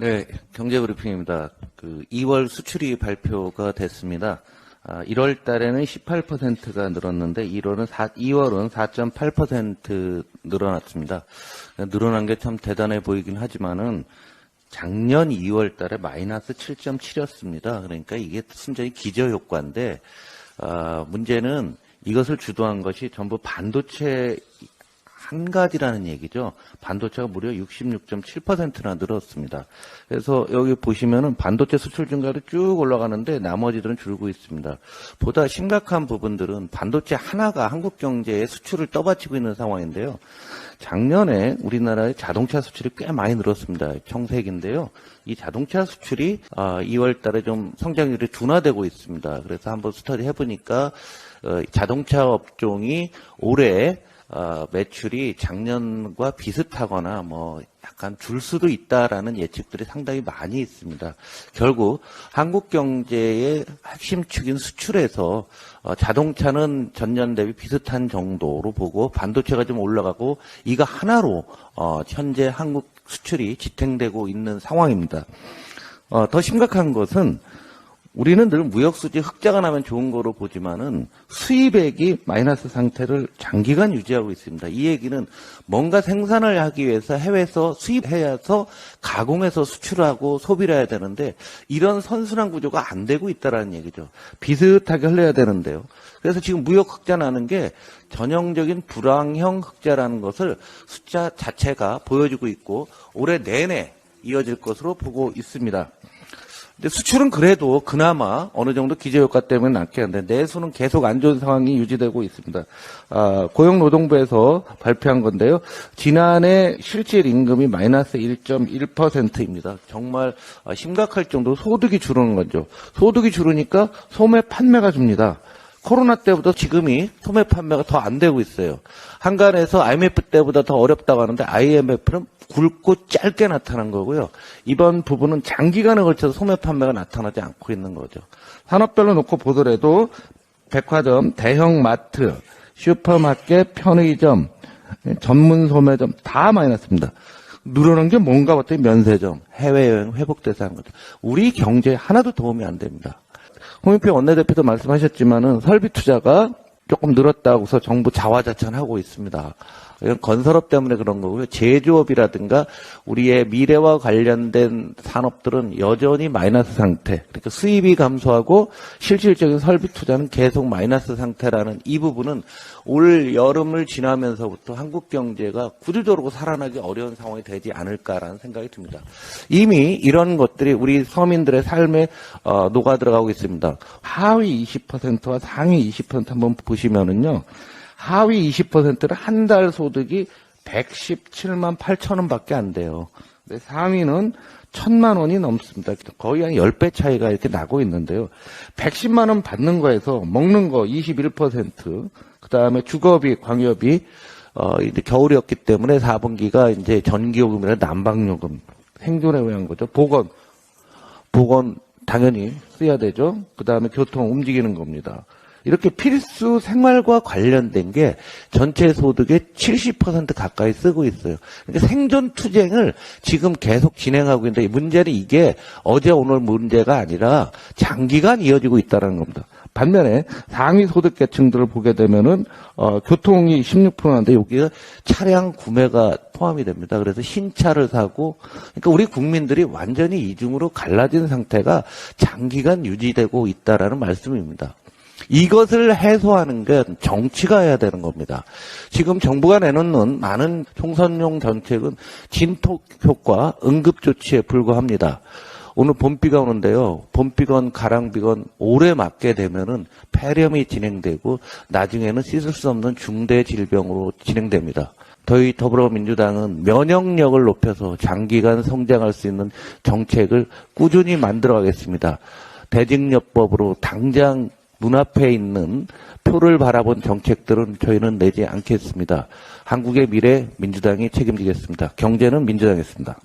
네, 경제브리핑입니다. 2월 수출이 발표가 됐습니다. 1월 달에는 18%가 늘었는데 2월은 4.8% 늘어났습니다. 늘어난 게 참 대단해 보이긴 하지만은 작년 2월 달에 마이너스 7.7이었습니다. 그러니까 이게 순전히 기저효과인데, 문제는 이것을 주도한 것이 전부 반도체 한 가지라는 얘기죠. 반도체가 무려 66.7%나 늘었습니다. 그래서 여기 보시면은 반도체 수출 증가로 쭉 올라가는데 나머지들은 줄고 있습니다. 보다 심각한 부분들은 반도체 하나가 한국 경제의 수출을 떠받치고 있는 상황인데요. 작년에 우리나라의 자동차 수출이 꽤 많이 늘었습니다. 청색인데요. 이 자동차 수출이 2월 달에 좀 성장률이 둔화되고 있습니다. 그래서 한번 스터디 해보니까 자동차 업종이 올해 매출이 작년과 비슷하거나 뭐 약간 줄 수도 있다라는 예측들이 상당히 많이 있습니다. 결국 한국 경제의 핵심 축인 수출에서 자동차는 전년 대비 비슷한 정도로 보고 반도체가 좀 올라가고 이거 하나로 현재 한국 수출이 지탱되고 있는 상황입니다. 더 심각한 것은 우리는 늘 무역수지 흑자가 나면 좋은 거로 보지만은 수입액이 마이너스 상태를 장기간 유지하고 있습니다. 이 얘기는 뭔가 생산을 하기 위해서 해외에서 수입해서 가공해서 수출하고 소비를 해야 되는데 이런 선순환 구조가 안 되고 있다라는 얘기죠. 비슷하게 흘러야 되는데요. 그래서 지금 무역 흑자 나는 게 전형적인 불황형 흑자라는 것을 숫자 자체가 보여주고 있고 올해 내내 이어질 것으로 보고 있습니다. 근데 수출은 그래도 그나마 어느 정도 기저효과 때문에 낫게 하는데 내수는 계속 안 좋은 상황이 유지되고 있습니다. 고용노동부에서 발표한 건데요. 지난해 실질 임금이 마이너스 1.1%입니다. 정말 심각할 정도로 소득이 줄는 거죠. 소득이 줄으니까 소매 판매가 줍니다. 코로나 때보다 지금이 소매 판매가 더 안 되고 있어요. 한간에서 IMF 때보다 더 어렵다고 하는데 IMF는 굵고 짧게 나타난 거고요. 이번 부분은 장기간에 걸쳐서 소매 판매가 나타나지 않고 있는 거죠. 산업별로 놓고 보더라도 백화점, 대형 마트, 슈퍼마켓, 편의점, 전문 소매점 다 마이너스입니다. 늘어난 게 뭔가 봤더니 면세점, 해외여행 회복돼서 한 거죠. 우리 경제에 하나도 도움이 안 됩니다. 홍익표 원내대표도 말씀하셨지만은 설비 투자가 조금 늘었다고서 정부 자화자찬하고 있습니다. 이건 건설업 때문에 그런 거고요. 제조업이라든가 우리의 미래와 관련된 산업들은 여전히 마이너스 상태. 그러니까 수입이 감소하고 실질적인 설비 투자는 계속 마이너스 상태라는 이 부분은 올 여름을 지나면서부터 한국 경제가 구조적으로 살아나기 어려운 상황이 되지 않을까라는 생각이 듭니다. 이미 이런 것들이 우리 서민들의 삶에 녹아 들어가고 있습니다. 하위 20%와 상위 20% 한번 보시면은요. 하위 20%는 한 달 소득이 117만 8천 원밖에 안 돼요. 근데 상위는 1,000만 원이 넘습니다. 거의 한 10배 차이가 이렇게 나고 있는데요. 110만 원 받는 거에서 먹는 거 21%, 그 다음에 주거비, 광여비, 이제 겨울이었기 때문에 4분기가 이제 전기요금이나 난방요금, 생존에 의한 거죠. 보건 당연히 써야 되죠. 그 다음에 교통 움직이는 겁니다. 이렇게 필수 생활과 관련된 게 전체 소득의 70% 가까이 쓰고 있어요. 그러니까 생존 투쟁을 지금 계속 진행하고 있는데 문제는 이게 어제 오늘 문제가 아니라 장기간 이어지고 있다는 겁니다. 반면에 상위 소득 계층들을 보게 되면은 교통이 16%인데 여기가 차량 구매가 포함이 됩니다. 그래서 신차를 사고 그러니까 우리 국민들이 완전히 이중으로 갈라진 상태가 장기간 유지되고 있다라는 말씀입니다. 이것을 해소하는 게 정치가 해야 되는 겁니다. 지금 정부가 내놓는 많은 총선용 정책은 진폭 효과, 응급조치에 불과합니다. 오늘 봄비가 오는데요. 봄비건 가랑비건 오래 맞게 되면은 폐렴이 진행되고 나중에는 씻을 수 없는 중대 질병으로 진행됩니다. 저희 더불어민주당은 면역력을 높여서 장기간 성장할 수 있는 정책을 꾸준히 만들어 가겠습니다. 대직요법으로 당장 눈앞에 있는 표를 바라본 정책들은 저희는 내지 않겠습니다. 한국의 미래 민주당이 책임지겠습니다. 경제는 민주당이었습니다.